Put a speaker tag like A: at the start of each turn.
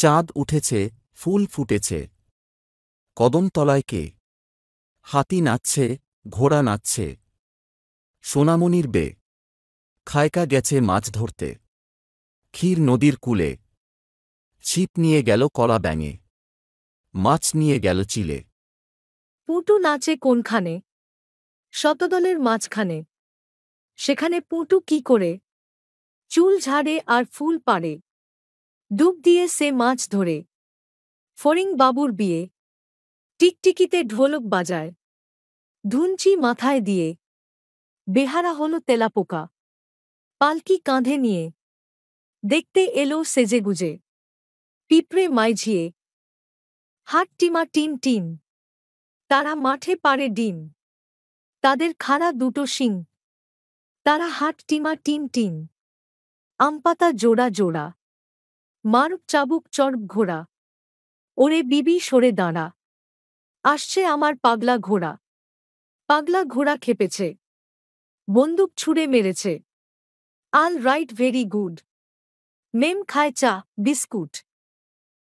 A: চাঁদ উঠেছে, ফুল ফুটেছে। কদমতলায় কে? হাতি নাচছে, ঘোড়া নাচছে। সোনামণির বে। খায়কা গেছে মাছ ধরতে। ক্ষীর নদীর কূলে। ছিপ নিয়ে গেল কলা ব্যাঙে। মাছ নিয়ে গেল চিলে।
B: পুঁটু নাচে কোনখানে? শতদলের মাঝখানে। সেখানে পুঁটু কি করে? চুল ঝাড়ে আর ফুল পাড়ে। ডুব দিয়ে সে মাছ ধরে। ফড়িং বাবুর বিয়ে। টিকটিকিতে ঢোলক বাজায়। ধুনচি মাথায় দিয়ে। বেহারা হল তেলাপোকা। পালকি কাঁধে নিয়ে। দেখতে এলো সেজেগুজে। পিঁপড়ে মাইঝিয়ে। হাট টিমা টিম টিম। তারা মাঠে পাড়ে ডিম। তাদের খাড়া দুটো শিং। তারা হাট টিমা টিম টিম। আমপাতা জোড়া জোড়া। মারুক চাবুক চড়ব ঘোড়া। ওরে বিবি সরে দাঁড়া। আসছে আমার পাগলা ঘোড়া। পাগলা ঘোড়া খেপেছে। বন্দুক ছুঁড়ে মেরেছে। আল রাইট ভেরি গুড। মেম খায় চা বিস্কুট।